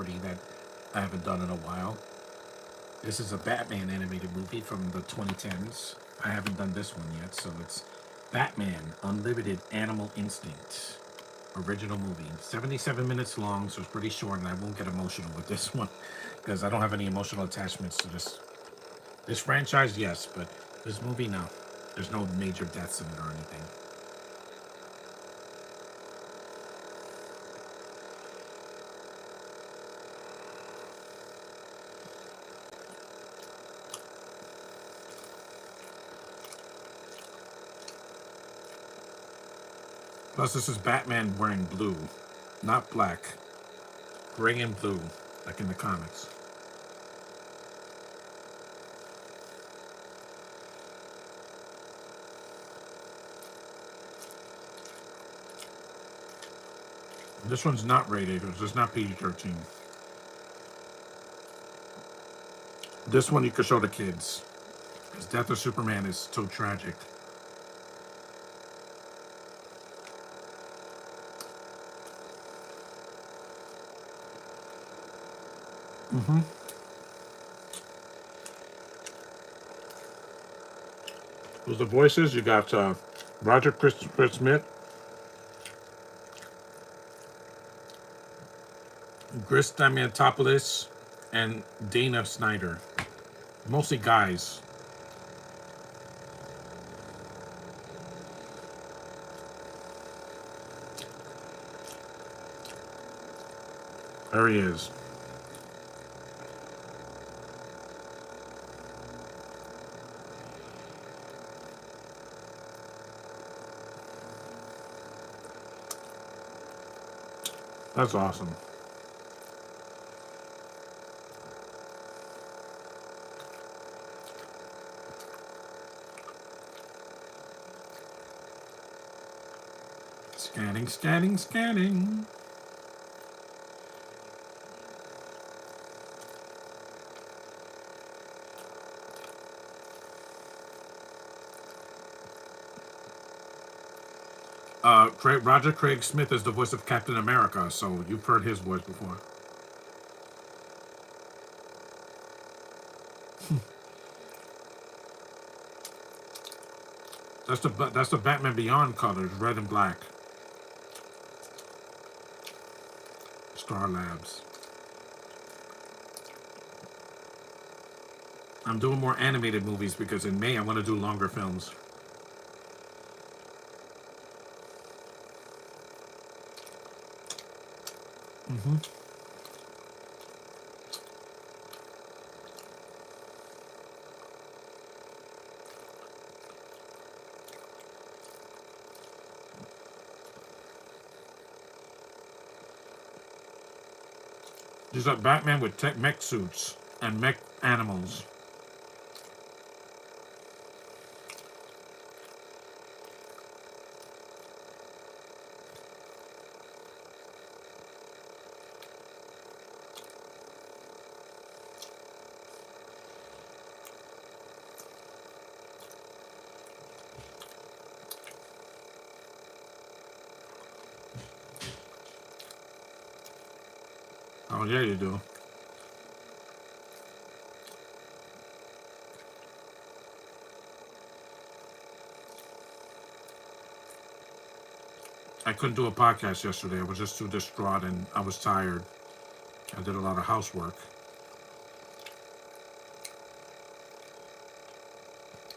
property that I haven't done in a while. This is a Batman animated movie from the 2010s. I haven't done this one yet, so it's Batman Unlimited Animal Instinct. Original movie. 77 minutes long, so it's pretty short, and I won't get emotional with this one because I don't have any emotional attachments to this franchise, yes, but this movie, no. There's no major deaths in it or anything. Plus, this is Batman wearing blue, not black. Gray and blue, like in the comics. This one's not rated. It's just not PG-13. This one you could show the kids. Because Death of Superman is so tragic. Who's the voices? You got Roger Christopher Smith, Chris Diamantopoulos, and Dana Snyder. Mostly guys. There he is. That's awesome. Scanning, scanning, scanning. Roger Craig Smith is the voice of Captain America, so you've heard his voice before. That's the Batman Beyond colors, red and black. Star Labs. I'm doing more animated movies because in May I want to do longer films. These are Batman with tech mech suits and mech animals. Oh yeah, you do. I couldn't do a podcast yesterday. I was just too distraught and I was tired. I did a lot of housework.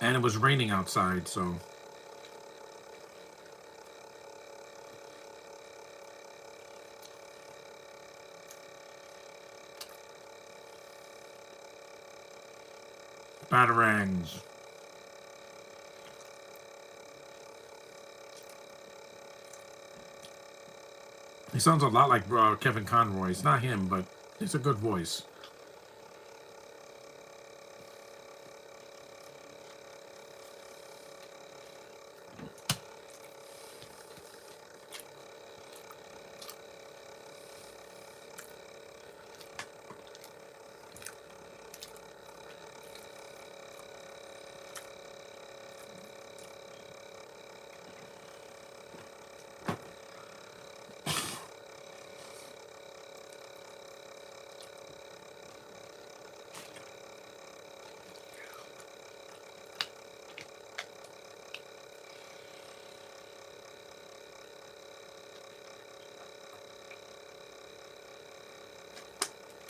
And it was raining outside, so batarangs. He sounds a lot like Kevin Conroy. It's not him, but it's a good voice.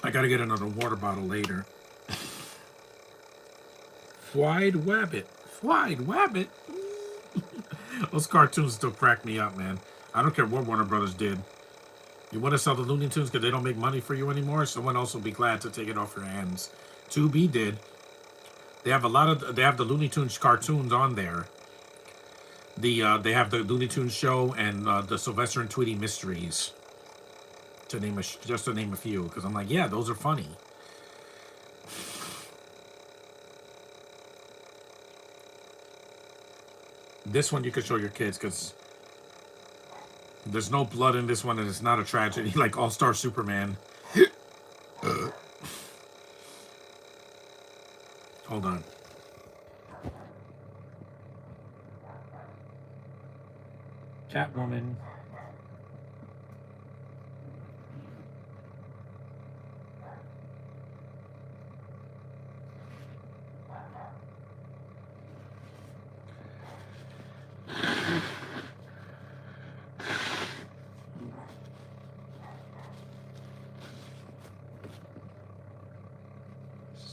I gotta get another water bottle later. Wide Wabbit. Wide Wabbit. Those cartoons still crack me up, man. I don't care what Warner Brothers did. You want to sell the Looney Tunes because they don't make money for you anymore? Someone else will be glad to take it off your hands. 2B did. They have they have the Looney Tunes cartoons on there. They have the Looney Tunes show and the Sylvester and Tweety Mysteries. Just to name a few, because I'm like, yeah, those are funny. This one you could show your kids because there's no blood in this one and it's not a tragedy like All-Star Superman. Hold on. Catwoman.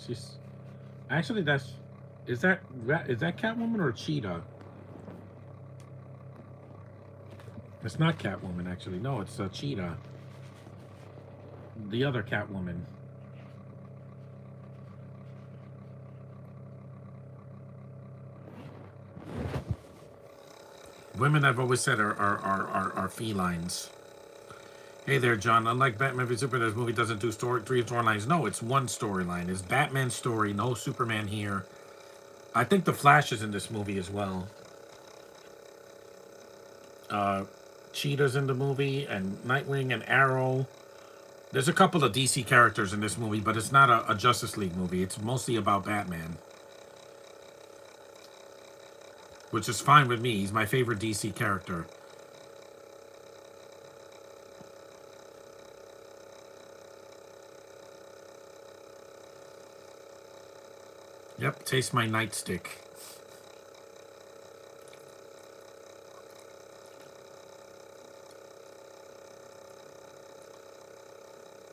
She's actually is that Catwoman or Cheetah? It's not Catwoman actually. No, it's Cheetah. The other Catwoman. Women, I've always said, are felines. Hey there, John. Unlike Batman v Superman, this movie doesn't do three storylines. No, it's one storyline. It's Batman's story. No Superman here. I think the Flash is in this movie as well. Cheetah's in the movie, and Nightwing and Arrow. There's a couple of DC characters in this movie, but it's not a Justice League movie. It's mostly about Batman. Which is fine with me. He's my favorite DC character. Yep, taste my nightstick.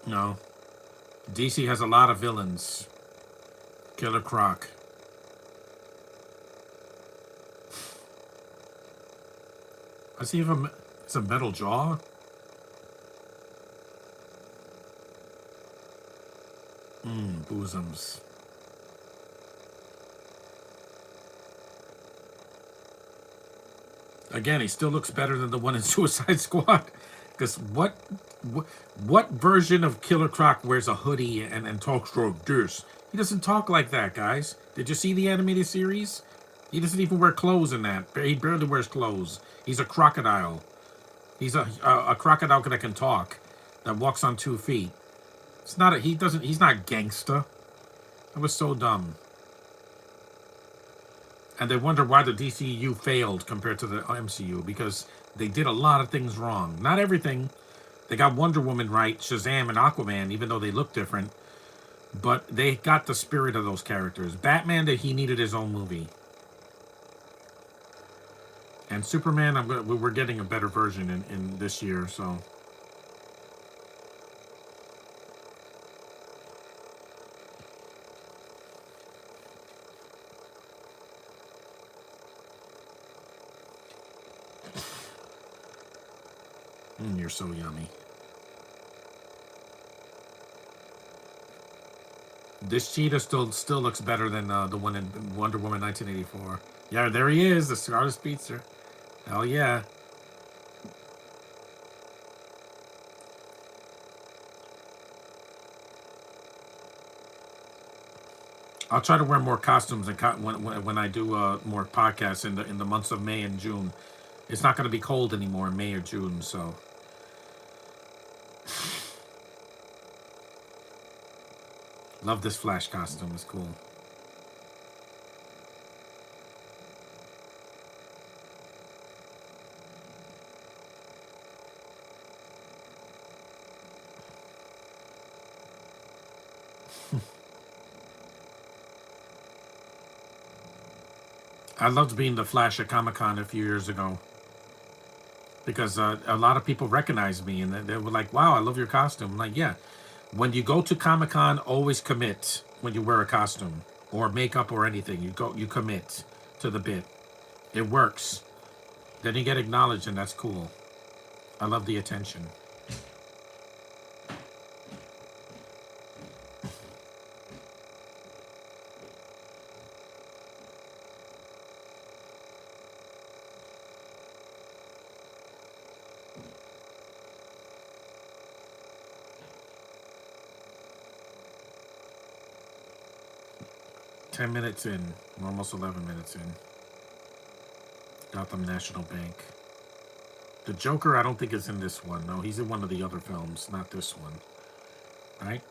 No. DC has a lot of villains. Killer Croc. I see if it's a metal jaw. Bosoms. Again, he still looks better than the one in Suicide Squad. Because what version of Killer Croc wears a hoodie and talks like this? He doesn't talk like that, guys. Did you see the animated series? He doesn't even wear clothes in that. He barely wears clothes. He's a crocodile. He's a crocodile that can talk, that walks on 2 feet. It's not he's not gangsta. That was so dumb. And they wonder why the DCU failed compared to the MCU, because they did a lot of things wrong. Not everything. They got Wonder Woman right, Shazam and Aquaman, even though they look different. But they got the spirit of those characters. Batman, that he needed his own movie. And Superman, we're getting a better version in this year, so... You're so yummy. This cheetah still looks better than the one in Wonder Woman 1984. Yeah, there he is, the Scarlet Speedster. Hell yeah. I'll try to wear more costumes when I do more podcasts in the months of May and June. It's not going to be cold anymore in May or June, so... Love this Flash costume. It's cool. I loved being the Flash at Comic-Con a few years ago. Because a lot of people recognized me and they were like, wow, I love your costume. I'm like, yeah. When you go to Comic-Con, always commit when you wear a costume or makeup or anything. You commit to the bit. It works. Then you get acknowledged, and that's cool. I love the attention. Ten minutes in. We're almost 11 minutes in. Gotham National Bank. The Joker, I don't think is in this one. No, he's in one of the other films, not this one. Right?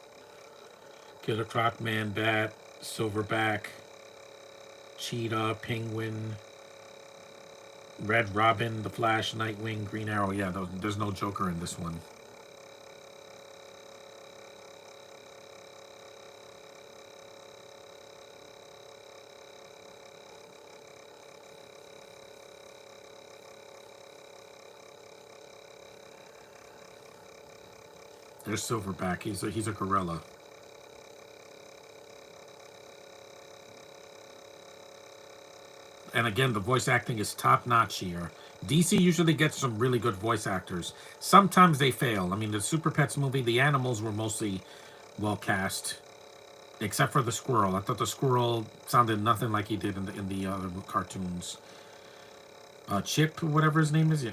Killer Croc, Man Bat, Silverback, Cheetah, Penguin, Red Robin, The Flash, Nightwing, Green Arrow. Yeah, there's no Joker in this one. There's Silverback. He's a gorilla. And again, the voice acting is top notch here. DC usually gets some really good voice actors. Sometimes they fail. I mean, the Super Pets movie, the animals were mostly well cast, except for the squirrel. I thought the squirrel sounded nothing like he did in the other cartoons. Chip, whatever his name is, yeah.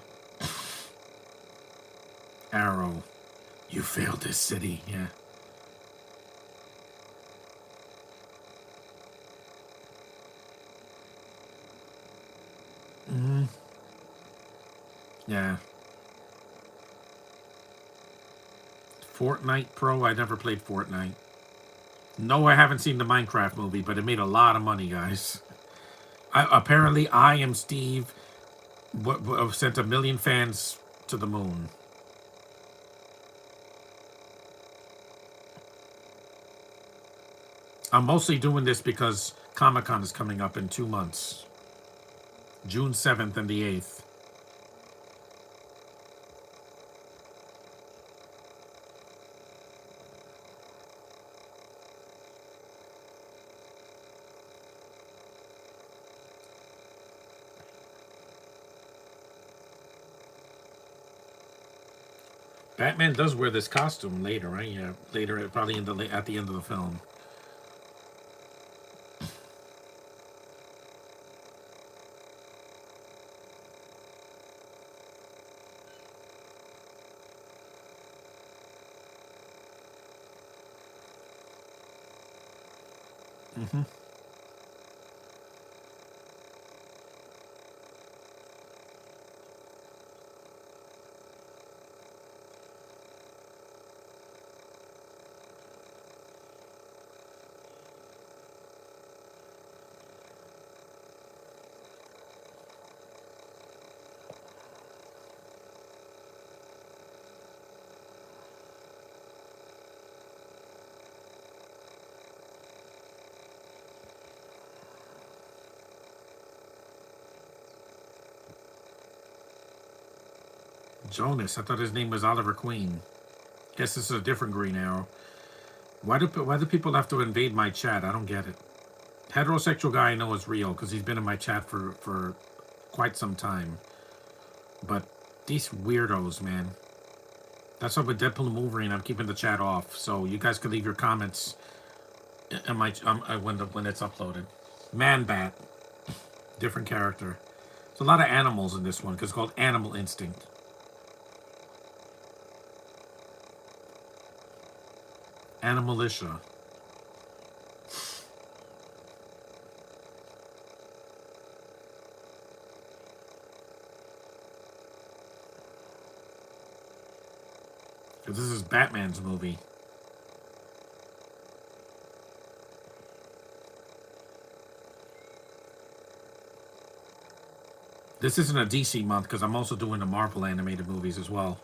Arrow, you failed this city, yeah. Yeah. Fortnite Pro. I never played Fortnite. No, I haven't seen the Minecraft movie, but it made a lot of money, guys. Apparently, I Am Steve sent 1 million fans to the moon. I'm mostly doing this because Comic-Con is coming up in 2 months. June 7th and the 8th. Batman does wear this costume later, right? Yeah, later, probably at the end of the film. Jonas. I thought his name was Oliver Queen. Guess this is a different Green Arrow. Why do people have to invade my chat? I don't get it. Heterosexual guy I know is real because he's been in my chat for quite some time. But these weirdos, man. That's why with Deadpool and Wolverine, I'm keeping the chat off, so you guys can leave your comments in my when it's uploaded. Man Bat, different character. There's a lot of animals in this one because it's called Animal Instinct. Animalitia. Because this is Batman's movie. This isn't a DC month because I'm also doing the Marvel animated movies as well.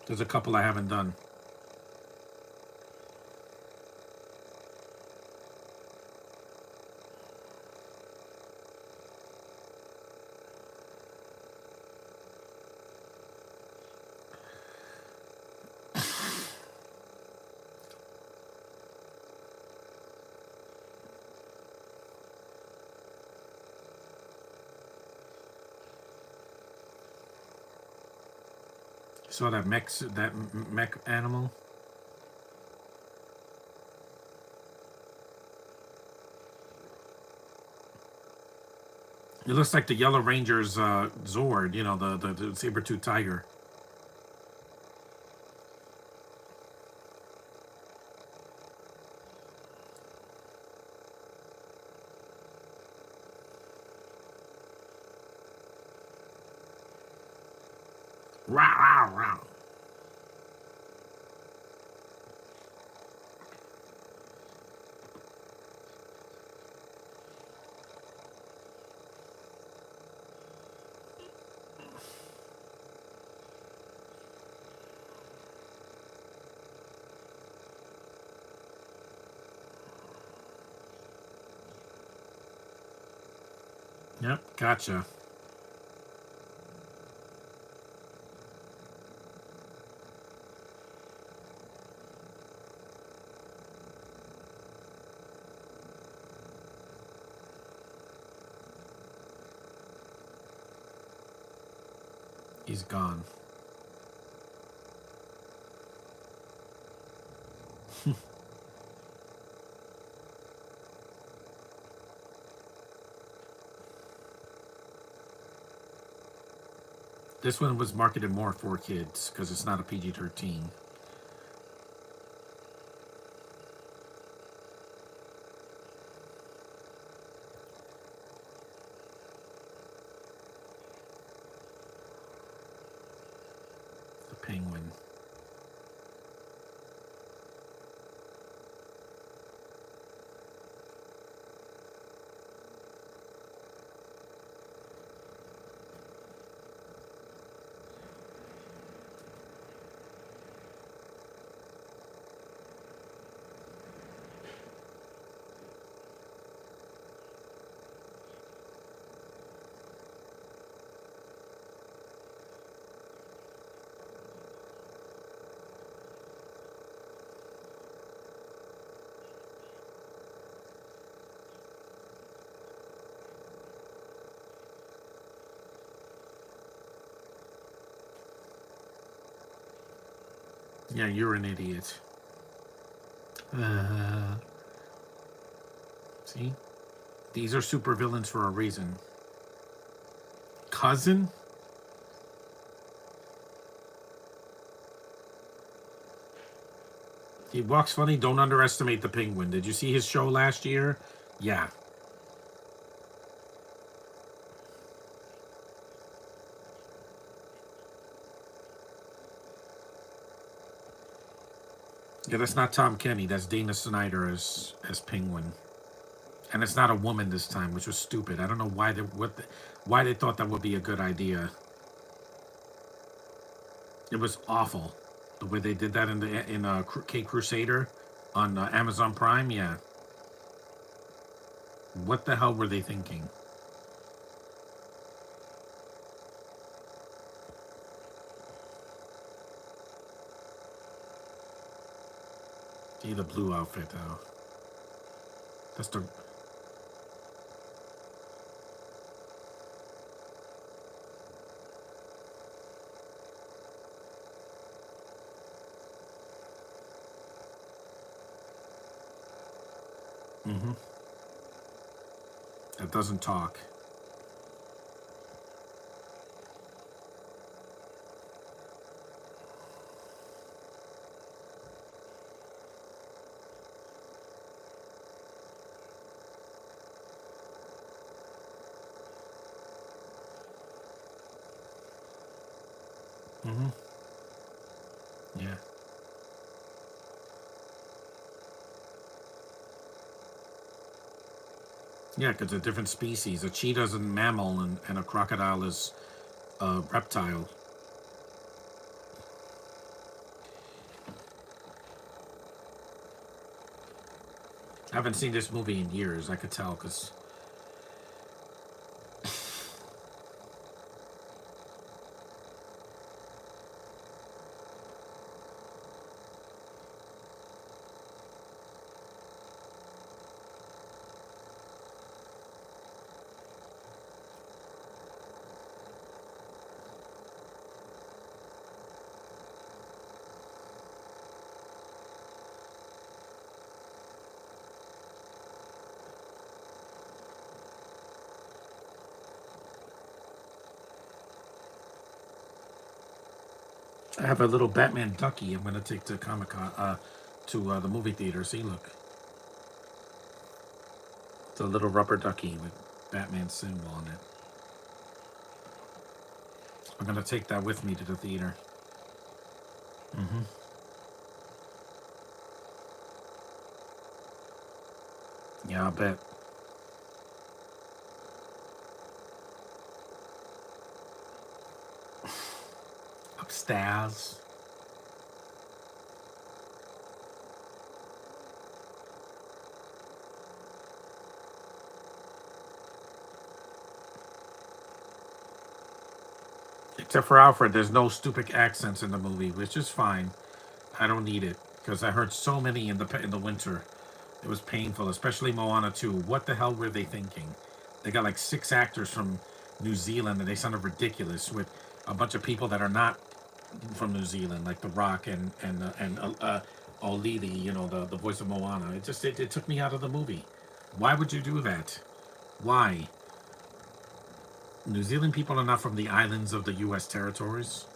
There's a couple I haven't done. Saw that mech animal. It looks like the Yellow Ranger's Zord. You know, the saber-tooth tiger. Rah, rah, rah. Yep, gotcha. He's gone. This one was marketed more for kids because it's not a PG-13. The Penguin. Yeah, you're an idiot. Uh, see? These are supervillains for a reason. Cousin? He walks funny. Don't underestimate the Penguin. Did you see his show last year? Yeah. Yeah, that's not Tom Kenny. That's Dana Snyder as Penguin. And it's not a woman this time, which was stupid. I don't know why they thought that would be a good idea. It was awful the way they did that in K Crusader on Amazon Prime. Yeah, what the hell were they thinking? See the blue outfit though. That's the. Mm-hmm. That doesn't talk. Mm-hmm. Yeah. Yeah, because they're different species. A cheetah's a mammal, and a crocodile is a reptile. I haven't seen this movie in years. I could tell because. I have a little Batman ducky. I'm gonna take to Comic Con, to the movie theater. See, look, it's a little rubber ducky with Batman symbol on it. I'm gonna take that with me to the theater. Yeah, I bet. Upstairs. Except for Alfred, there's no stupid accents in the movie, which is fine. I don't need it because I heard so many in the winter. It was painful, especially Moana 2. What the hell were they thinking? They got like 6 actors from New Zealand and they sounded ridiculous with a bunch of people that are not from New Zealand, like The Rock and Olili, the voice of Moana. It took me out of the movie. Why would you do that? Why? New Zealand people are not from the islands of the U.S. territories.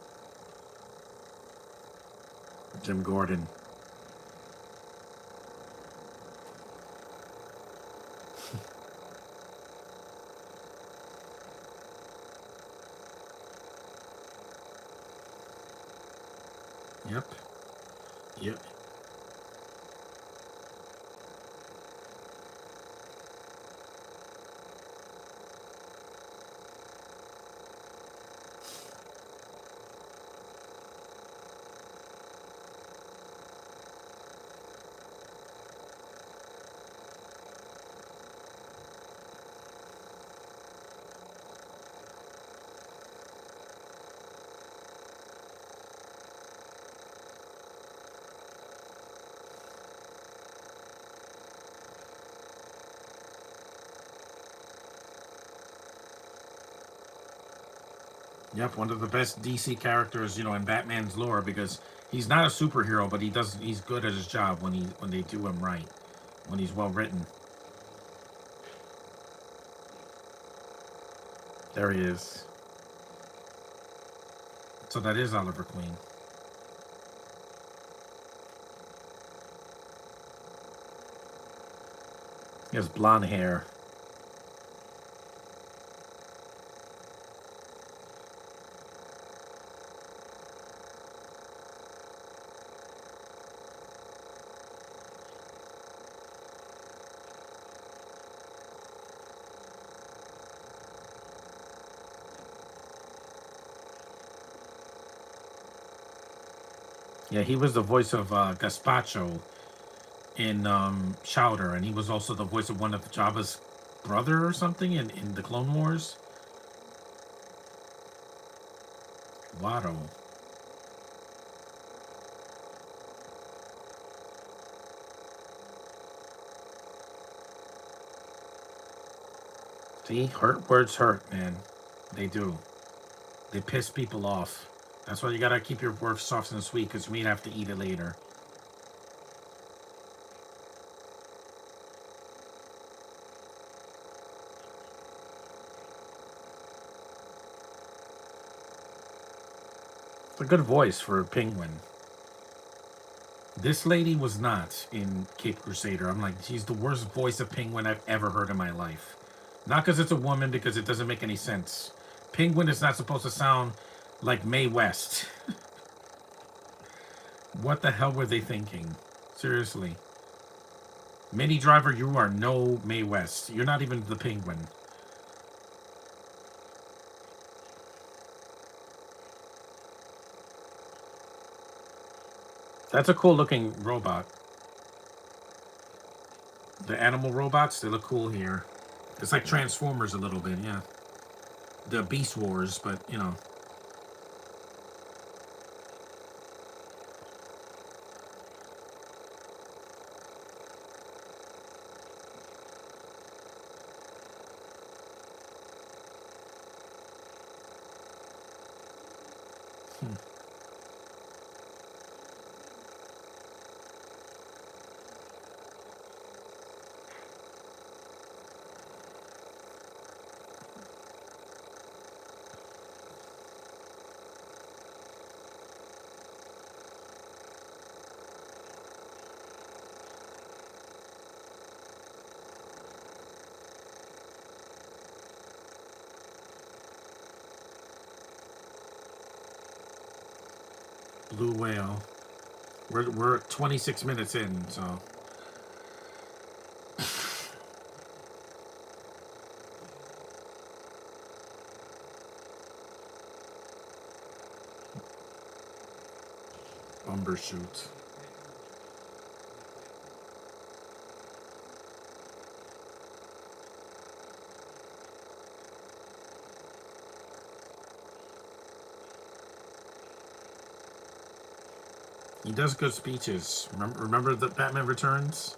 Jim Gordon. Yep. Yep. Yep, one of the best DC characters, in Batman's lore because he's not a superhero, but he's good at his job when they do him right, when he's well written. There he is. So that is Oliver Queen. He has blonde hair. Yeah, he was the voice of Gaspacho in Chowder, and he was also the voice of one of Jabba's brother or something in the Clone Wars. Watto. See, hurt words hurt, man. They do. They piss people off. That's why you gotta keep your words soft and sweet, because we'd have to eat it later. It's a good voice for a penguin. This lady was not in Cape Crusader. I'm like, she's the worst voice of penguin I've ever heard in my life. Not because it's a woman, because it doesn't make any sense. Penguin is not supposed to sound like Mae West. What the hell were they thinking? Seriously. Mini Driver, you are no Mae West. You're not even the penguin. That's a cool looking robot. The animal robots, they look cool here. It's like Transformers a little bit, yeah. The Beast Wars, but. Blue Whale. We're 26 minutes in, so Bumbershoot. He does good speeches. Remember the Batman Returns?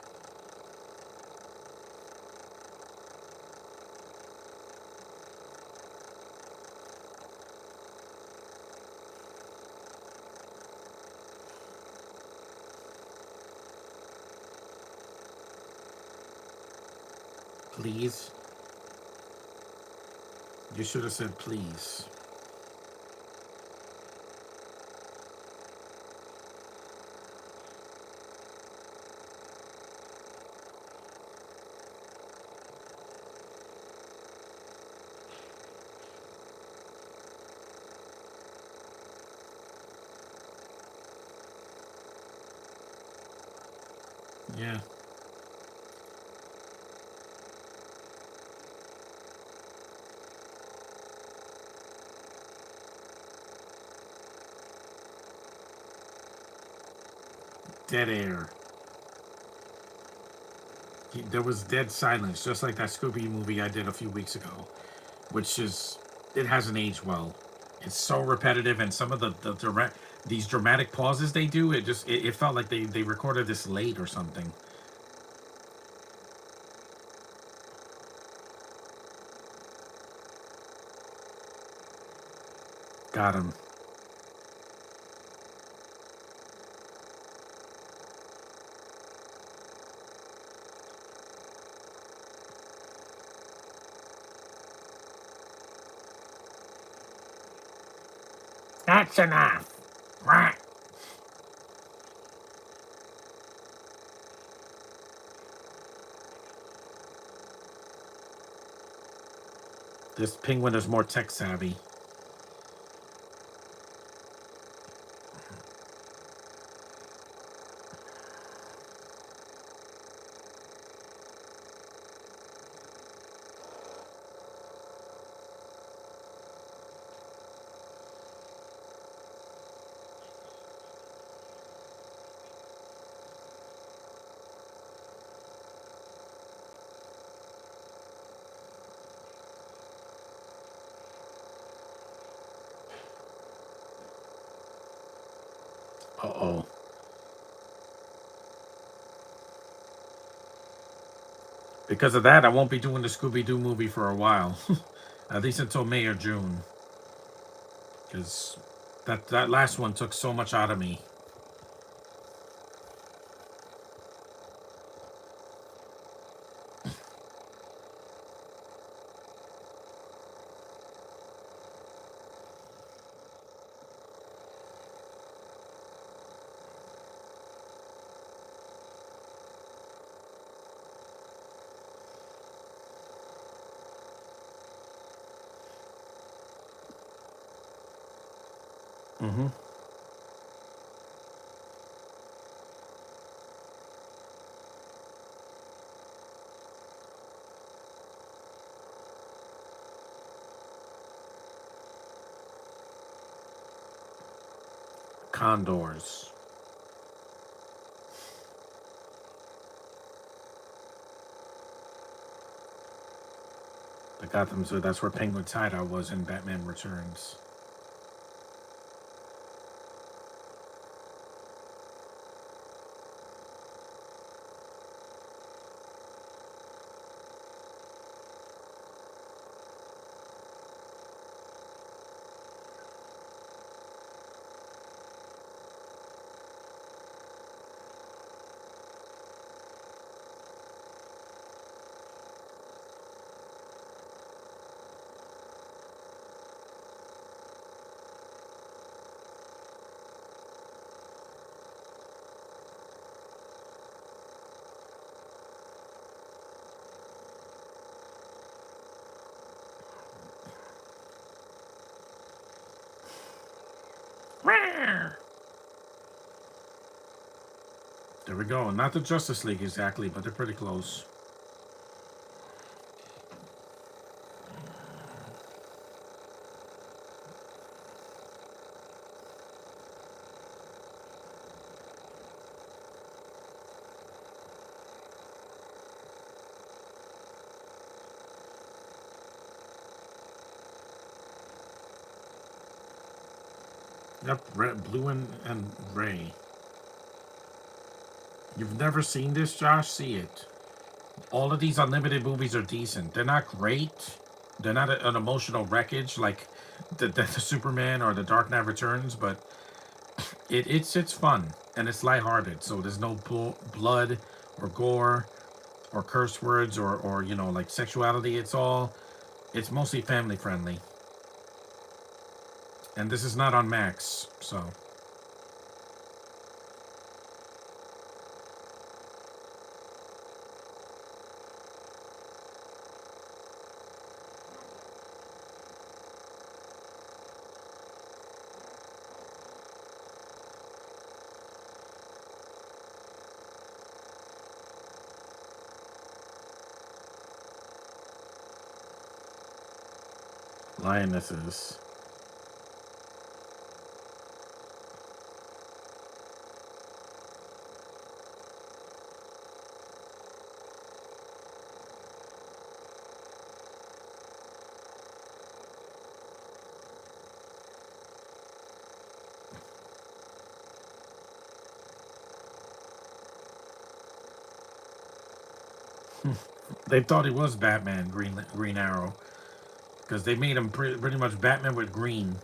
Please. You should have said please. Yeah. Dead air. There was dead silence, just like that Scooby movie I did a few weeks ago, which is, it hasn't aged well. It's so repetitive, and some of these dramatic pauses they do, it felt like they recorded this late or something. Got him. That's enough. Right. This penguin is more tech savvy. Uh-oh. Because of that, I won't be doing the Scooby-Doo movie for a while. At least until May or June. Because that last one took so much out of me. Mm-hmm. Condors. The Gotham Zoo. That's where Penguin's hideout was in Batman Returns. we go. Not the Justice League exactly, but they're pretty close. Yep, red, blue, and gray. You've never seen this, Josh? See it. All of these unlimited movies are decent. They're not great. They're not an emotional wreckage like the Death of Superman or The Dark Knight Returns, but it's fun and it's lighthearted. So there's no blood or gore or curse words or like sexuality. It's mostly family friendly. And this is not on Max, so lionesses. They thought he was Batman, Green Arrow, because they made him pretty much Batman with green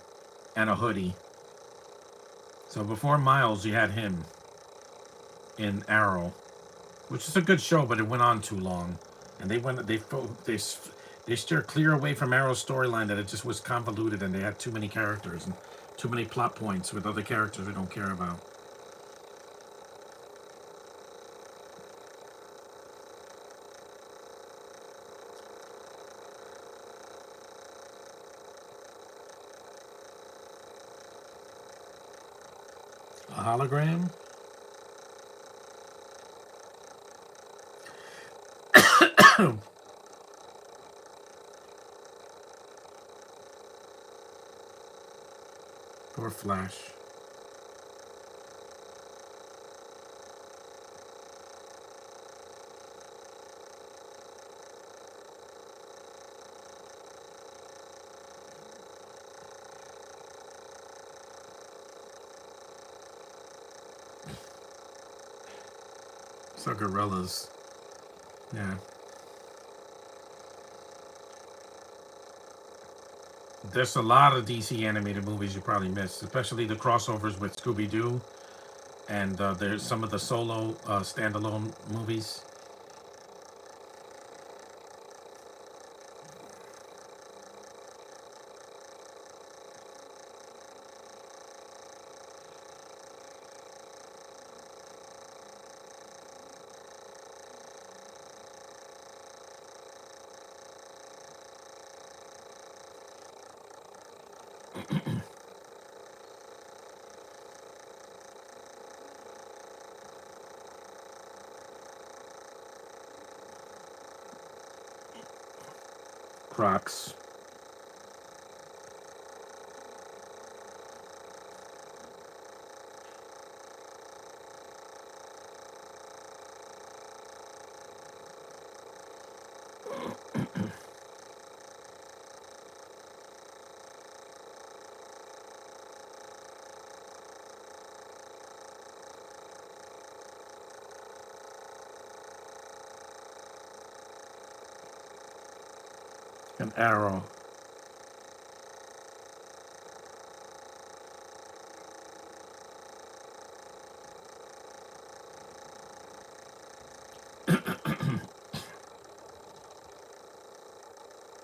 and a hoodie. So before Miles, you had him in Arrow, which is a good show, but it went on too long, and they steered clear away from Arrow's storyline that it just was convoluted, and they had too many characters and too many plot points with other characters we don't care about. A hologram? Or Flash? So gorillas. Yeah. There's a lot of DC animated movies you probably missed, especially the crossovers with Scooby Doo, and there's some of the solo standalone movies. Crocs. An arrow.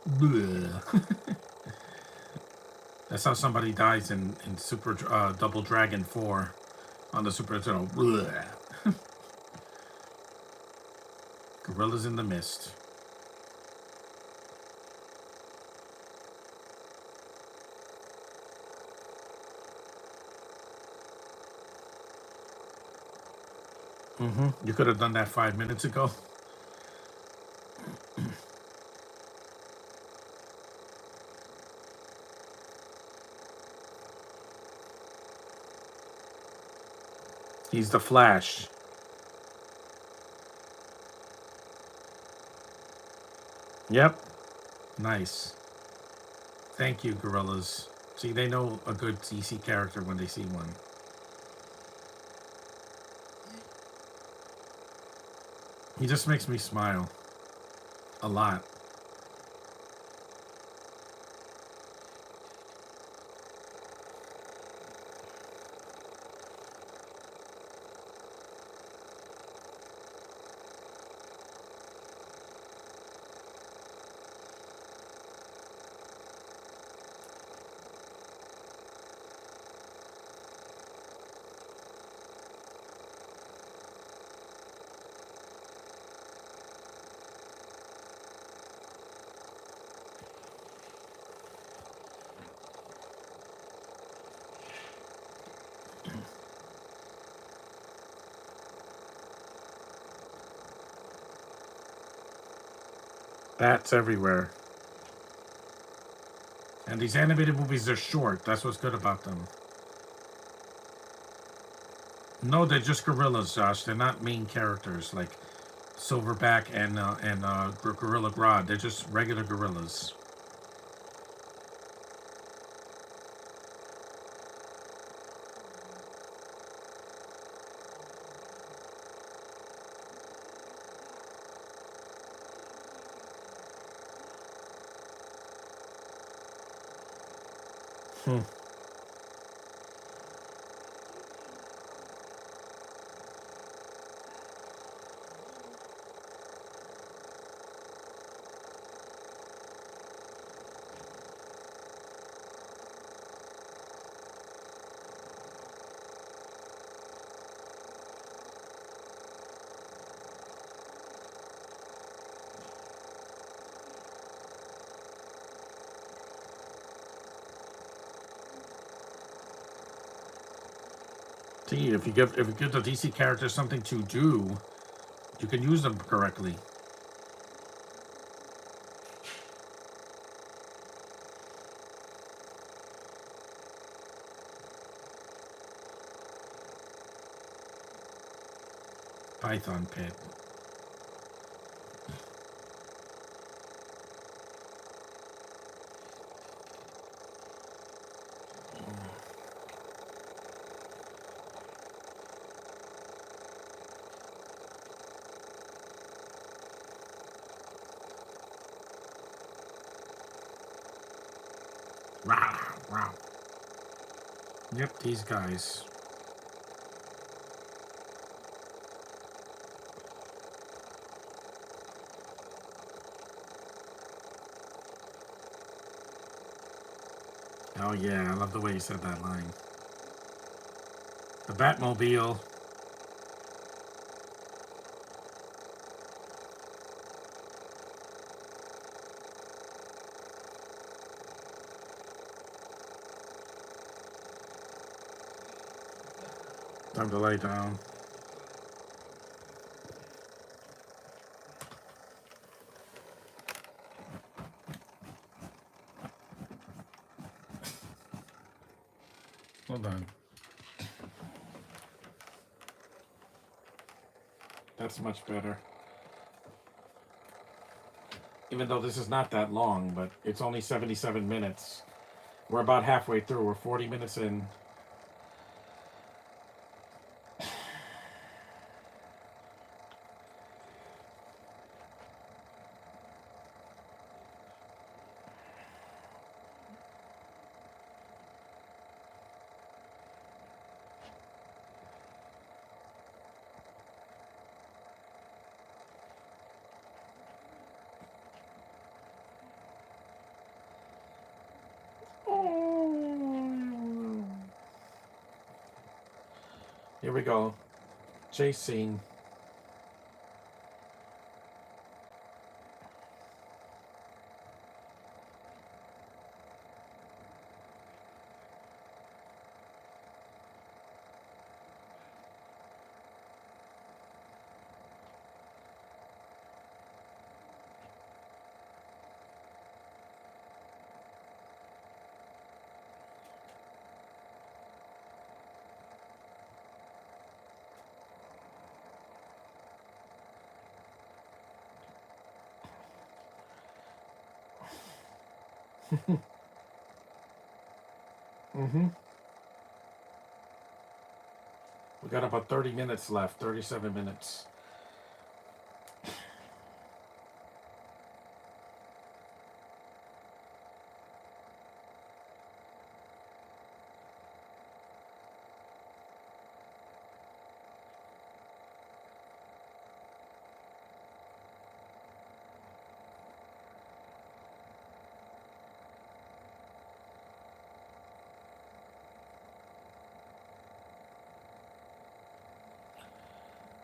Bleh. That's how somebody dies in Super Double Dragon 4 on the Super Nintendo. Bleh. Gorillas in the Mist. You could have done that 5 minutes ago. He's the Flash. Yep. Nice. Thank you, Gorillas. See, they know a good DC character when they see one. He just makes me smile. A lot. Bats everywhere. And these animated movies are short. That's what's good about them. No, they're just gorillas, Josh. They're not main characters like Silverback and Gorilla Grodd. They're just regular gorillas. Hmm. See, if you give the DC characters something to do, you can use them correctly. Python Pit. Wow, wow. Yep, these guys. Oh yeah, I love the way you said that line. The Batmobile. Time to lay down. Hold on. That's much better. Even though this is not that long, but it's only 77 minutes. We're about halfway through. We're 40 minutes in. Here we go. Chase scene. Mm-hmm. We got about 30 minutes left, 37 minutes.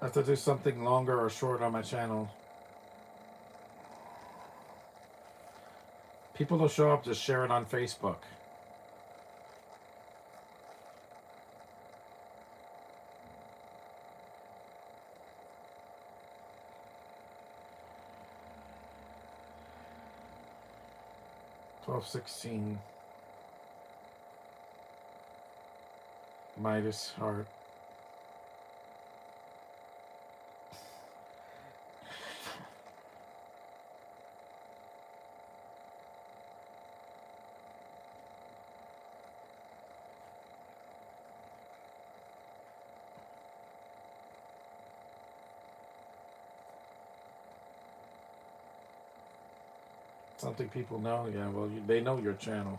I have to do something longer or short on my channel. People will show up, just share it on Facebook. $12.16. Midas heart. Something people know. Yeah, well, they know your channel.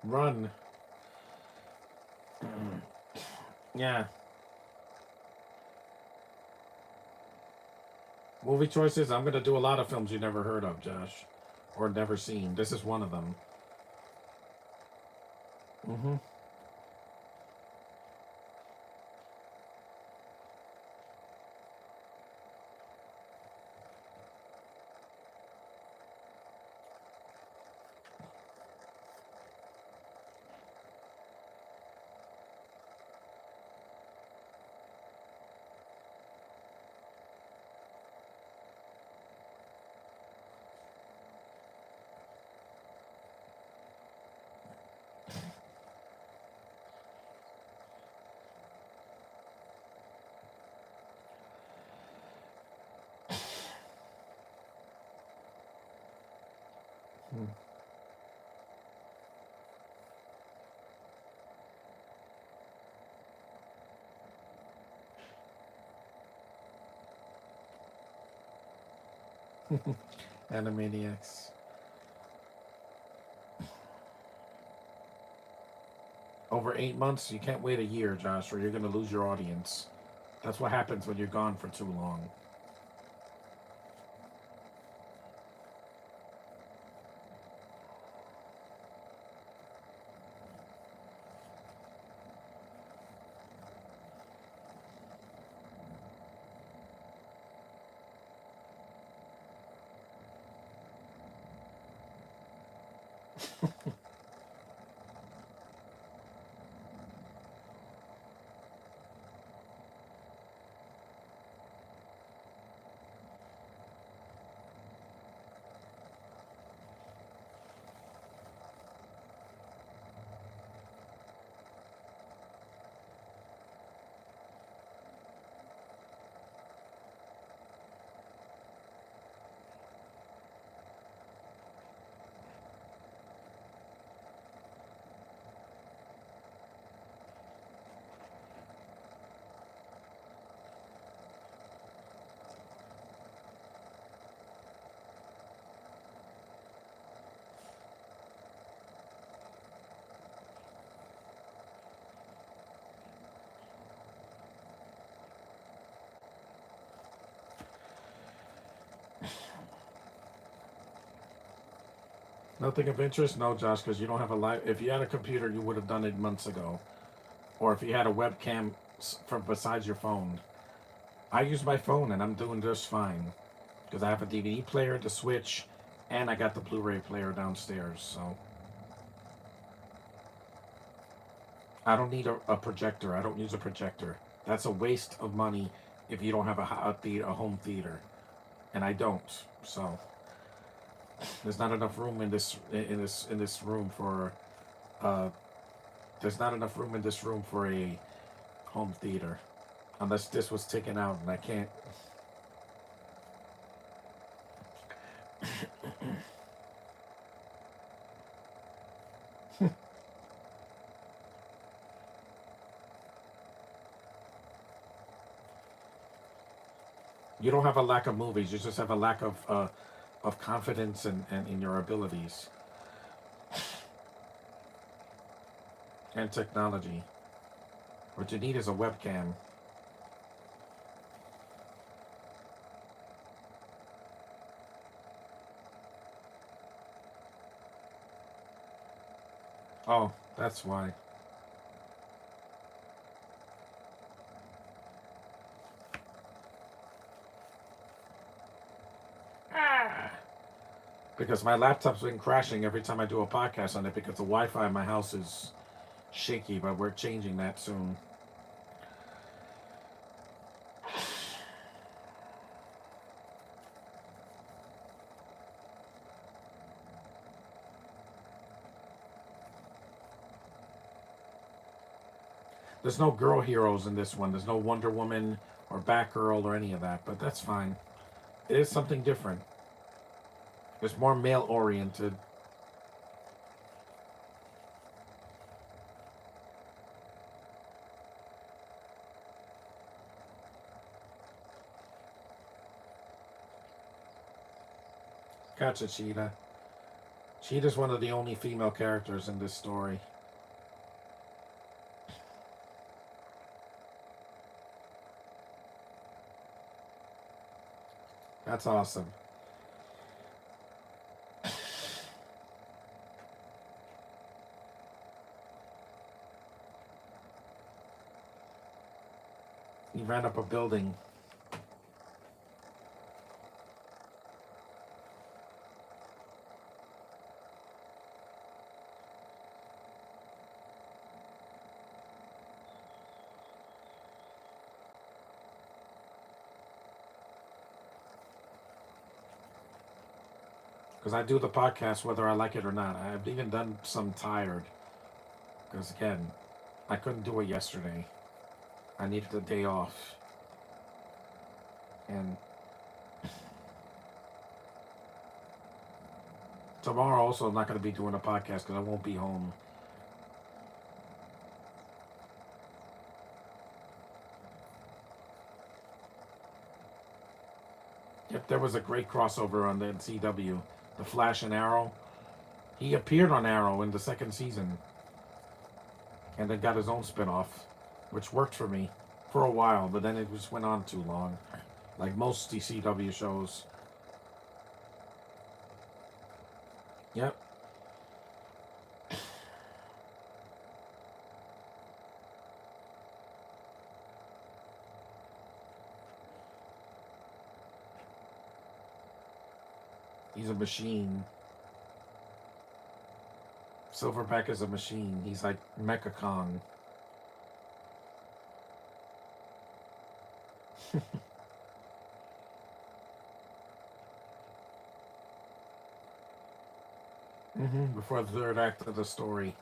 Run. Yeah. Movie choices. I'm gonna do a lot of films you never heard of, Josh, or never seen. This is one of them. Mm-hmm. Animaniacs. Over 8 months. You can't wait a year, Josh, or you're gonna lose your audience. That's what happens when you're gone for too long. Nothing of interest? No, Josh, because you don't have a live. If you had a computer, you would have done it months ago. Or if you had a webcam from besides your phone. I use my phone and I'm doing just fine. Because I have a DVD player, the Switch, and I got the Blu-ray player downstairs. So I don't need a projector. I don't use a projector. That's a waste of money if you don't have a home theater, and I don't. So there's not enough room in this room for uh, there's not enough room in this room for a home theater, unless this was taken out and I can't. You don't have a lack of movies. You just have a lack of confidence and in your abilities and technology. What you need is a webcam. Oh, that's why. Ah. Because my laptop's been crashing every time I do a podcast on it because the Wi-Fi in my house is shaky, but we're changing that soon. There's no girl heroes in this one. There's no Wonder Woman or Batgirl or any of that, but that's fine. It is something different. It's more male oriented. Gotcha, Cheetah. Cheetah's one of the only female characters in this story. That's awesome. He ran up a building. Because I do the podcast whether I like it or not. I've even done some tired. Because again, I couldn't do it yesterday. I needed a day off. And tomorrow also I'm not going to be doing a podcast because I won't be home. Yep, there was a great crossover on the CW. The Flash and Arrow. He appeared on Arrow in the second season. And then got his own spin-off, which worked for me for a while, but then it just went on too long. Like most DCW shows. Yep. He's a machine. Silverback is a machine. He's like Mecha Kong. Before the third act of the story.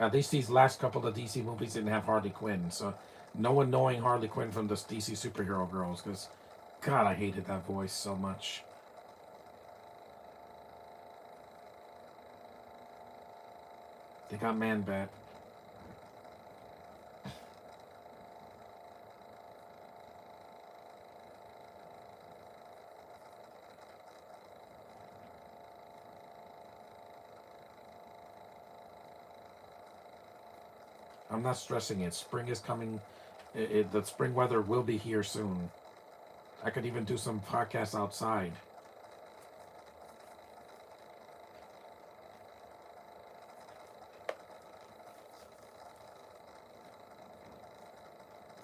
At least these last couple of DC movies didn't have Harley Quinn, so no one knowing Harley Quinn from the DC superhero girls, because God, I hated that voice so much. They got Man Bat. I'm not stressing it. Spring is coming. The spring weather will be here soon. I could even do some podcasts outside.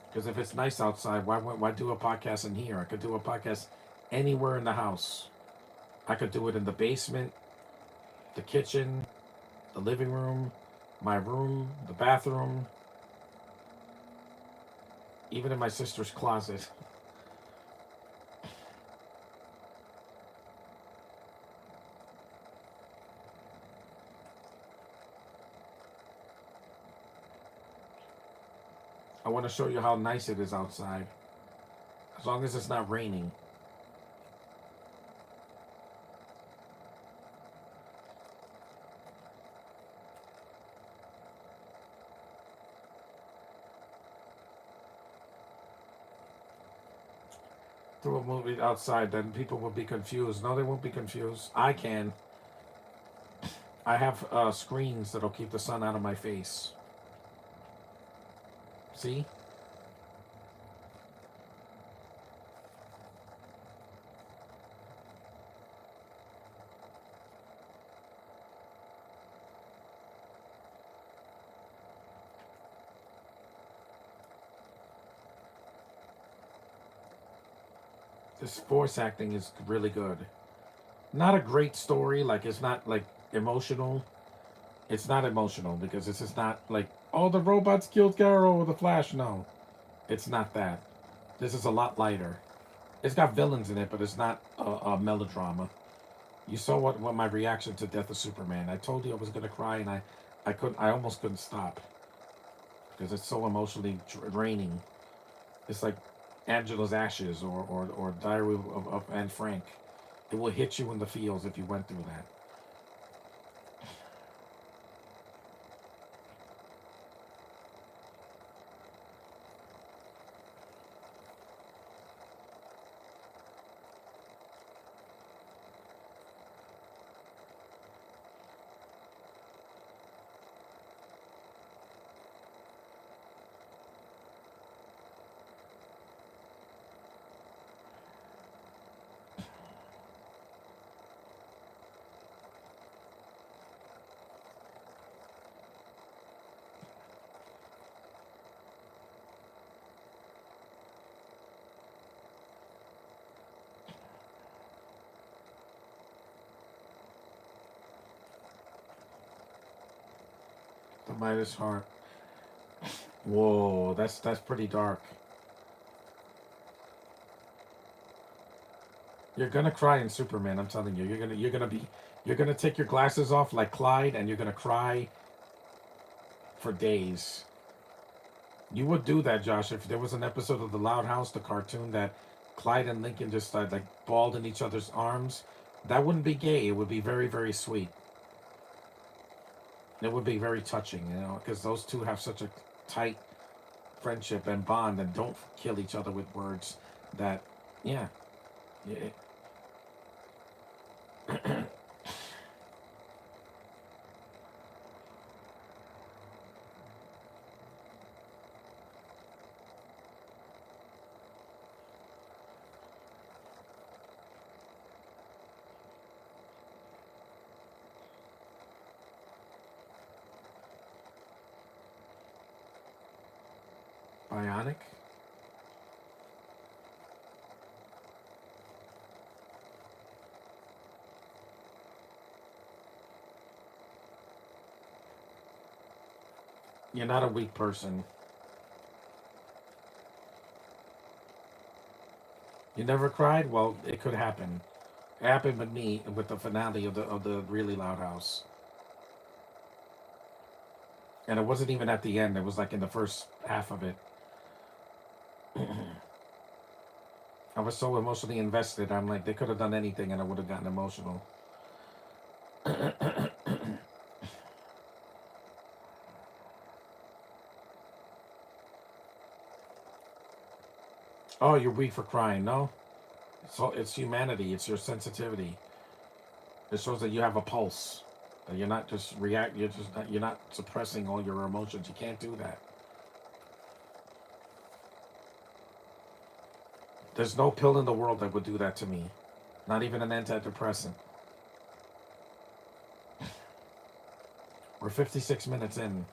Because if it's nice outside, why do a podcast in here? I could do a podcast anywhere in the house. I could do it in the basement, the kitchen, the living room, my room, the bathroom, even in my sister's closet. I want to show you how nice it is outside. As long as it's not raining. Do a movie outside, then people will be confused. No, they won't be confused. I can. I have screens that'll keep the sun out of my face. See? This voice acting is really good. Not a great story. Like, it's not like emotional. It's not emotional because this is not like, oh, the robots killed Garrow or the Flash. No, it's not that. This is a lot lighter. It's got villains in it, but it's not a melodrama. You saw what my reaction to Death of Superman. I told you I was gonna cry, and I couldn't. I almost couldn't stop because it's so emotionally draining. It's like Angela's Ashes or Diary of Anne Frank. It will hit you in the feels if you went through that. The Midas Heart. Whoa, that's pretty dark. You're gonna cry in Superman. I'm telling you. You're gonna take your glasses off like Clyde, and you're gonna cry for days. You would do that, Josh, if there was an episode of The Loud House, the cartoon that Clyde and Lincoln just like balled in each other's arms. That wouldn't be gay. It would be very, very sweet. It would be very touching, because those two have such a tight friendship and bond, and don't kill each other with words. That, yeah, yeah. Bionic. You're not a weak person. You never cried? Well, it could happen. It happened with me with the finale of the Really Loud House, and it wasn't even at the end. It was like in the first half of it. I was so emotionally invested. I'm like, they could have done anything, and I would have gotten emotional. Oh, you're weak for crying? No, it's humanity. It's your sensitivity. It shows that you have a pulse. That you're not just react. You're not suppressing all your emotions. You can't do that. There's no pill in the world that would do that to me. Not even an antidepressant. We're 56 minutes in.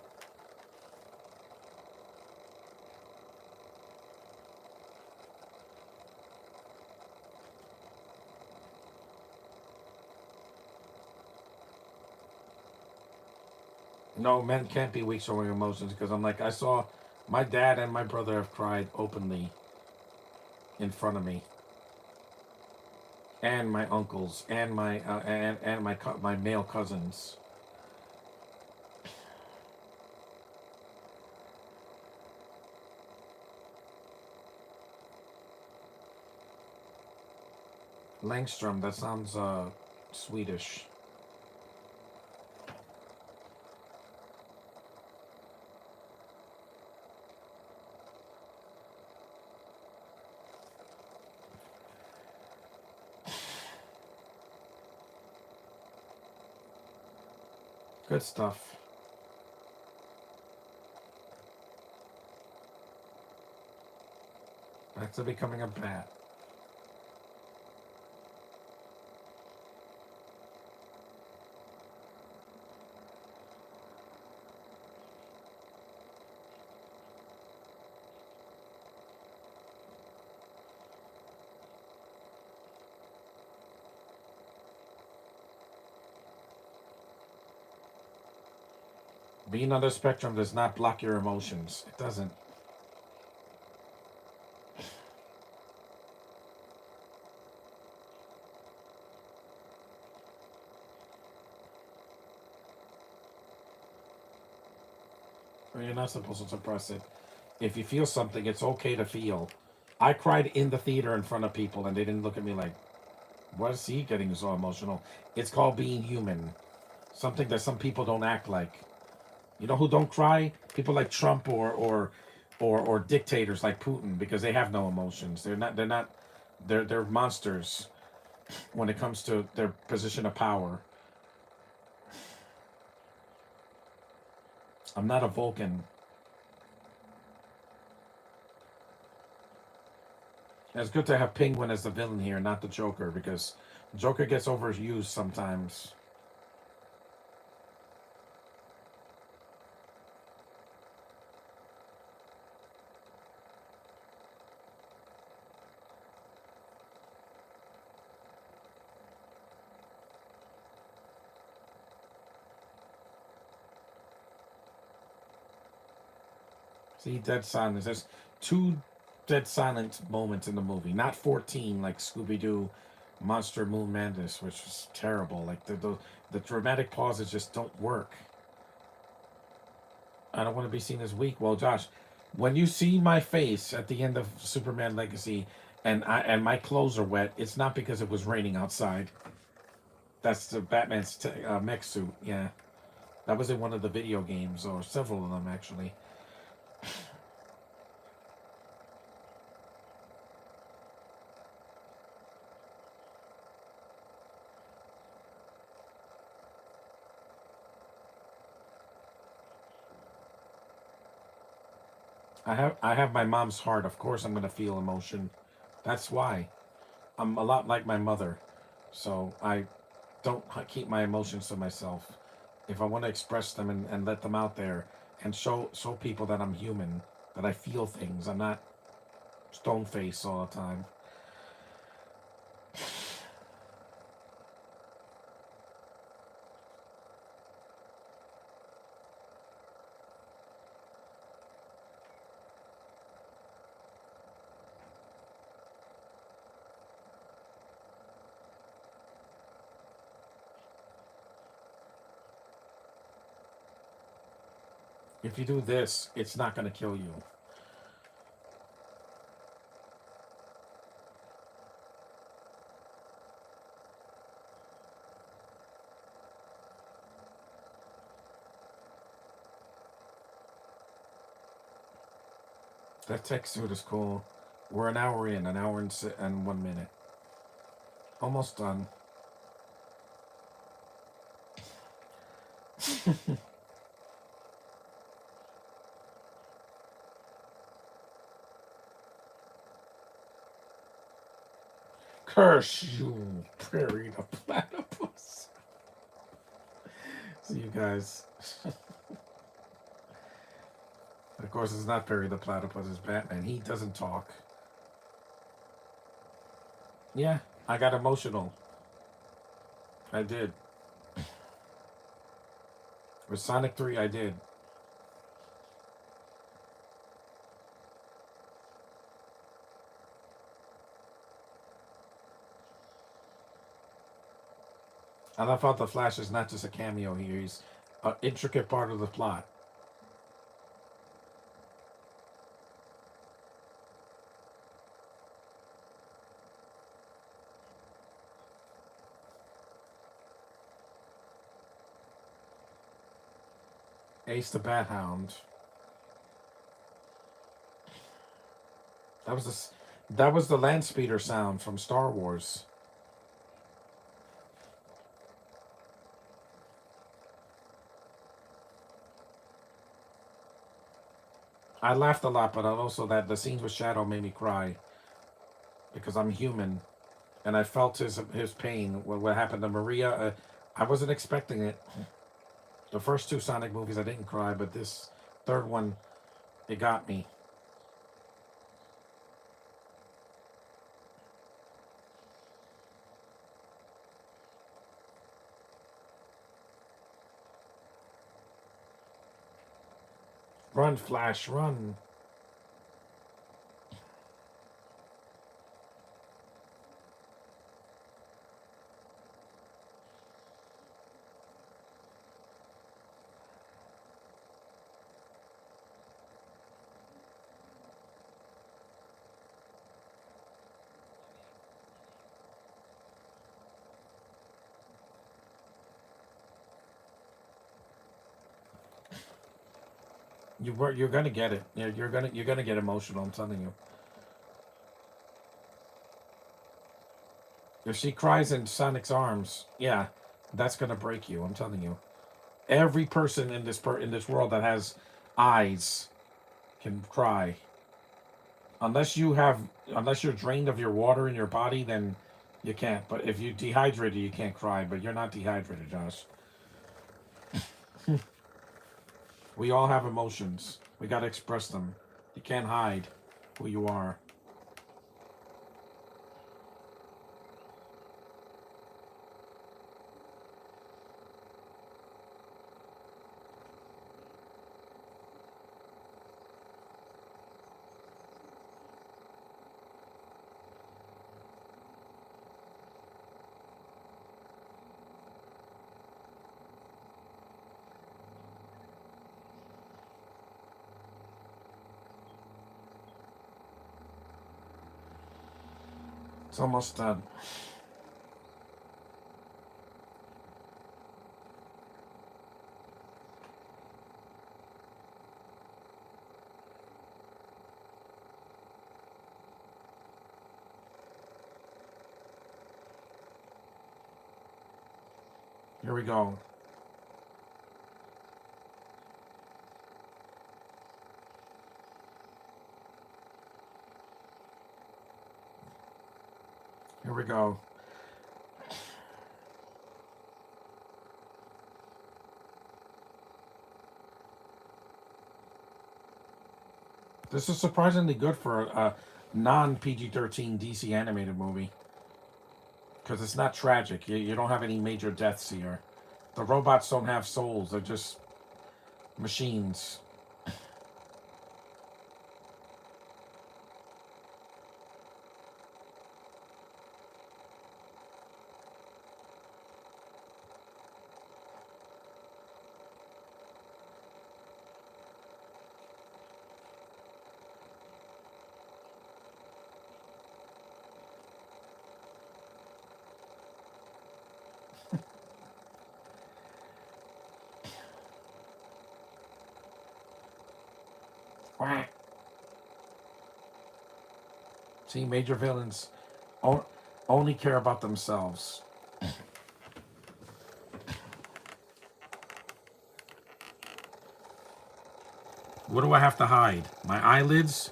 No, men can't be weak showing emotions because I'm like, I saw my dad and my brother have cried openly in front of me, and my uncles and my male cousins. Langstrom, that sounds Swedish. Good stuff. Back to becoming a bat. Being on the spectrum does not block your emotions. It doesn't. You're not supposed to suppress it. If you feel something, it's okay to feel. I cried in the theater in front of people, and they didn't look at me like, "What is he getting so emotional?" It's called being human. Something that some people don't act like. You know who don't cry? People like Trump or dictators like Putin because they have no emotions. They're not. They're not. They're monsters when it comes to their position of power. I'm not a Vulcan. It's good to have Penguin as the villain here, not the Joker, because Joker gets overused sometimes. See, dead silence. There's two dead silent moments in the movie, not 14 like Scooby Doo, Monster Moon Madness, which was terrible. Like the dramatic pauses just don't work. I don't want to be seen as weak. Well, Josh, when you see my face at the end of Superman Legacy, and my clothes are wet, it's not because it was raining outside. That's the Batman's mech suit. Yeah, that was in one of the video games, or several of them actually. I have my mom's heart. Of course, I'm gonna feel emotion. That's why I'm a lot like my mother. So I don't keep my emotions to myself. If I want to express them and let them out there and show people that I'm human, that I feel things. I'm not stone faced all the time. If you do this, it's not gonna kill you. That tech suit is cool. We're an hour in, an hour and 1 minute. Almost done. Curse you, Prairie the Platypus. See you guys. Of course, it's not Perry the Platypus, it's Batman. He doesn't talk. Yeah, I got emotional. I did. With Sonic 3, I did. And I felt the Flash is not just a cameo here, he's an intricate part of the plot. Ace the Bat Hound. That was that was the land speeder sound from Star Wars. I laughed a lot, but also that the scenes with Shadow made me cry because I'm human, and I felt his pain when what happened to Maria. I wasn't expecting it. The first two Sonic movies, I didn't cry, but this third one, it got me. Run, Flash, run! You're gonna get it. You're gonna get emotional. I'm telling you. If she cries in Sonic's arms, yeah, that's gonna break you. I'm telling you. Every person in in this world that has eyes can cry. Unless you're drained of your water in your body, then you can't. But if you dehydrated, you can't cry. But you're not dehydrated, Josh. We all have emotions. We gotta express them. You can't hide who you are. It's almost done. Here we go. Here we go. This is surprisingly good for a non PG-13 DC animated movie because it's not tragic. You don't have any major deaths here. The robots don't have souls; they're just machines. See, major villains only care about themselves. What do I have to hide? My eyelids?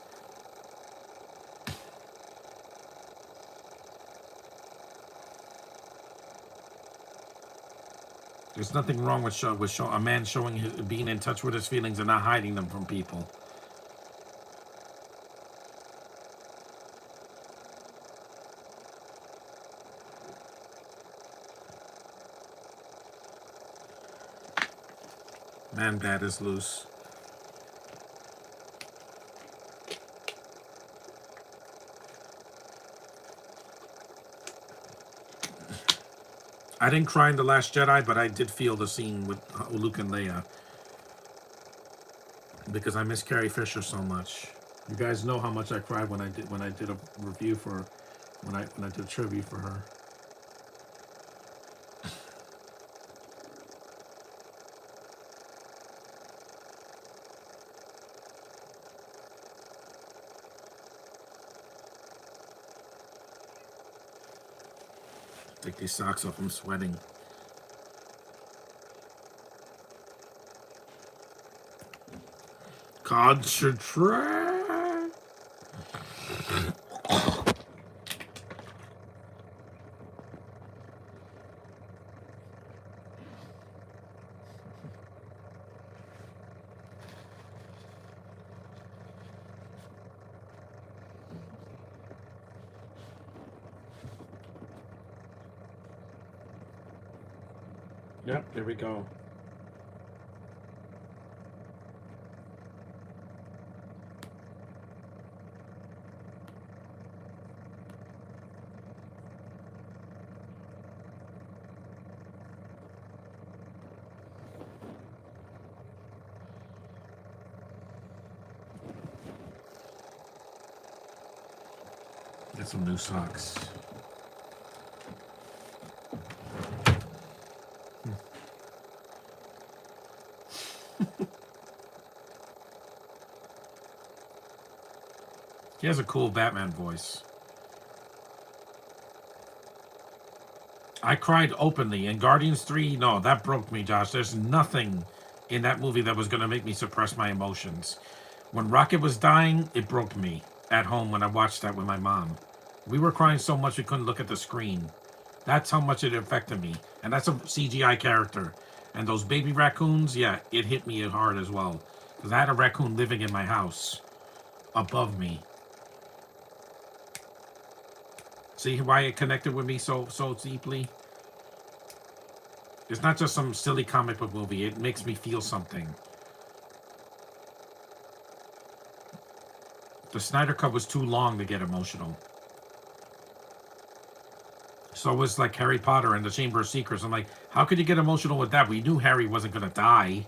There's nothing wrong with a man showing being in touch with his feelings and not hiding them from people. Man bad is loose. I didn't cry in The Last Jedi, but I did feel the scene with Luke and Leia because I miss Carrie Fisher so much. You guys know how much I cried when I did a review for when I did a tribute for her. Take these socks off. I'm sweating. Concentrate. Yep, there we go. Get some new socks. He has a cool Batman voice. I cried openly in Guardians 3. No, that broke me, Josh. There's nothing in that movie that was going to make me suppress my emotions. When Rocket was dying, it broke me at home when I watched that with my mom. We were crying so much we couldn't look at the screen. That's how much it affected me. And that's a CGI character. And those baby raccoons, yeah, it hit me hard as well. Because I had a raccoon living in my house above me. See why it connected with me so deeply? It's not just some silly comic book movie. It makes me feel something. The Snyder Cut was too long to get emotional. So it was like Harry Potter and the Chamber of Secrets. I'm like, how could you get emotional with that? We knew Harry wasn't going to die,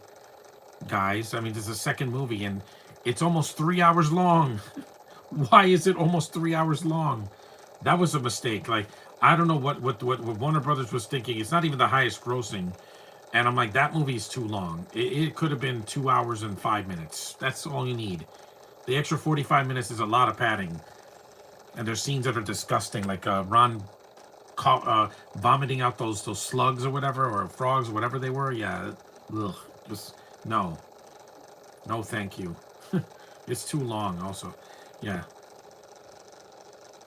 guys. I mean, this is a second movie, and it's almost 3 hours long. Why is it almost 3 hours long? That was a mistake. Like, I don't know what Warner Brothers was thinking. It's not even the highest grossing. And I'm like, that movie is too long. It could have been 2 hours and 5 minutes. That's all you need. The extra 45 minutes is a lot of padding. And there's scenes that are disgusting, like Ron vomiting out those slugs or whatever, or frogs, or whatever they were. Yeah, ugh, just no, thank you. It's too long. Also, yeah.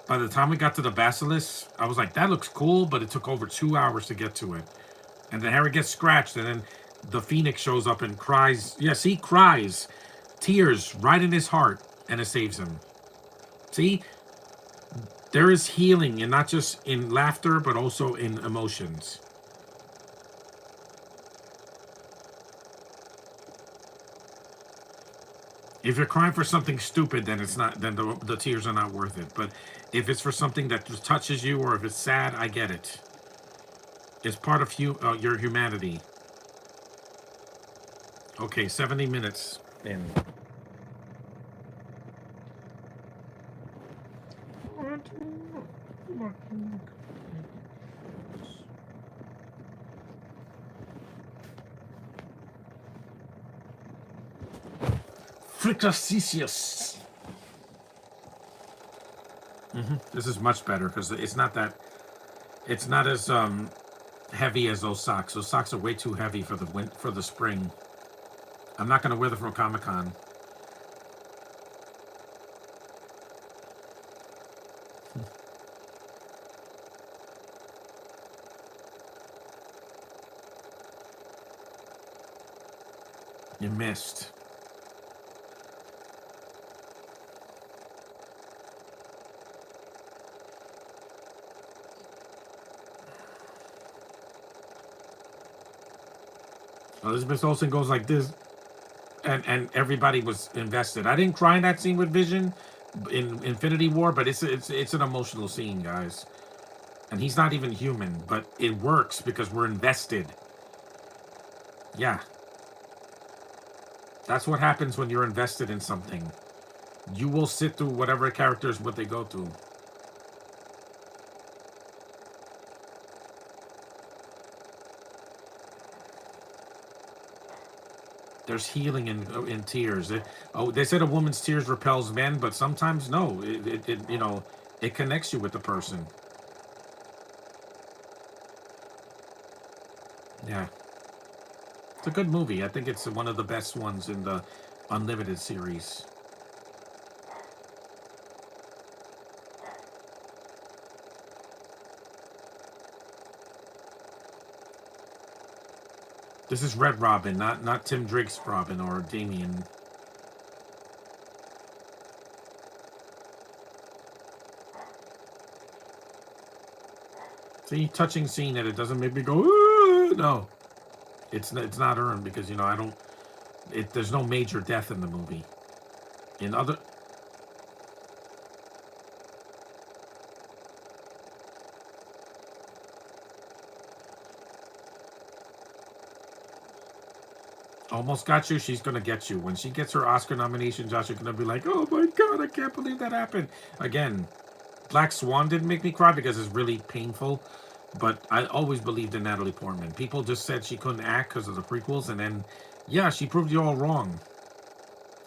By the time we got to the basilisk, I was like, that looks cool, but it took over 2 hours to get to it. And then Harry gets scratched, and then the Phoenix shows up and cries. Yes, he cries, tears right in his heart, and it saves him. See, there is healing, and not just in laughter, but also in emotions. If you're crying for something stupid, then it's not. Then the tears are not worth it. But if it's for something that just touches you, or if it's sad, I get it. It's part of your humanity. Okay, 70 minutes in. Fricasicious. This is much better because it's not that. It's not as heavy as those socks. Those socks are way too heavy for the spring. I'm not gonna wear them for Comic-Con. You missed. Elizabeth Olsen goes like this, and everybody was invested. I didn't cry in that scene with Vision in Infinity War, but it's an emotional scene, guys. And he's not even human, but it works because we're invested. Yeah. That's what happens when you're invested in something. You will sit through whatever characters what they go through. There's healing in tears. They said a woman's tears repels men, but sometimes no. It connects you with the person. Yeah, it's a good movie. I think it's one of the best ones in the Unlimited series. This is Red Robin, not Tim Drake's Robin or Damian. See, touching scene that it doesn't make me go, "Ooh," no. It's not earned because I don't. There's no major death in the movie. In other, almost got you. She's gonna get you when she gets her Oscar nomination. Josh, you're gonna be like, "Oh my god, I can't believe that happened." Again, Black Swan didn't make me cry because it's really painful. But I always believed in Natalie Portman. People just said she couldn't act because of the prequels, and then, yeah, she proved you all wrong.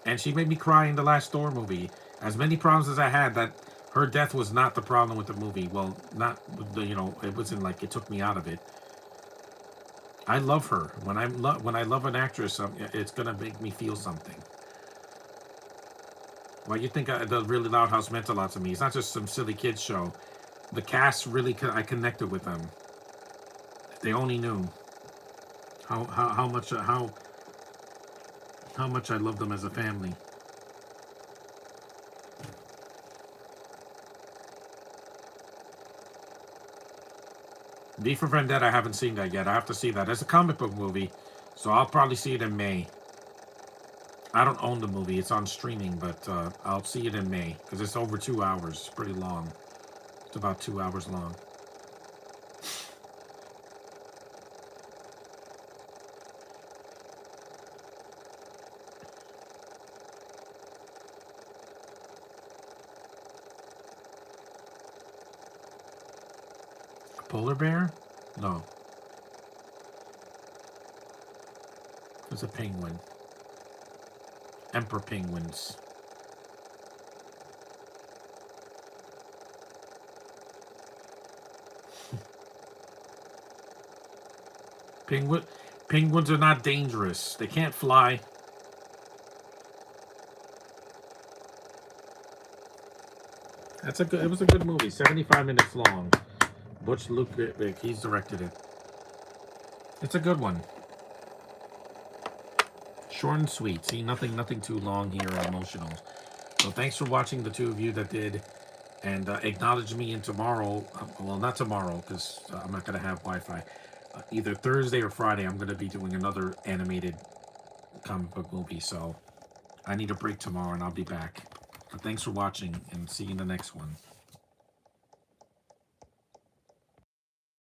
And she made me cry in the last Thor movie. As many problems as I had, that her death was not the problem with the movie. Well, not the it wasn't like it took me out of it. I love her. When I love an actress, it's gonna make me feel something. Well, you think the Really Loud House meant a lot to me? It's not just some silly kids show. The cast really, I connected with them. They only knew how much how much I love them as a family. V for Vendetta, I haven't seen that yet. I have to see that. It's a comic book movie, so I'll probably see it in May. I don't own the movie. It's on streaming, but I'll see it in May because it's over 2 hours. It's pretty long. It's about 2 hours long. Polar bear? No. It's a penguin. Emperor penguins. Penguins are not dangerous. They can't fly. It was a good movie. 75 minutes long. Butch Luke, he's directed it. It's a good one. Short and sweet. See, nothing too long here or emotional. So thanks for watching, the two of you that did, and acknowledge me in tomorrow. Well, not tomorrow because I'm not gonna have Wi-Fi. Either Thursday or Friday, I'm gonna be doing another animated comic book movie. So I need a break tomorrow, and I'll be back. But thanks for watching, and see you in the next one.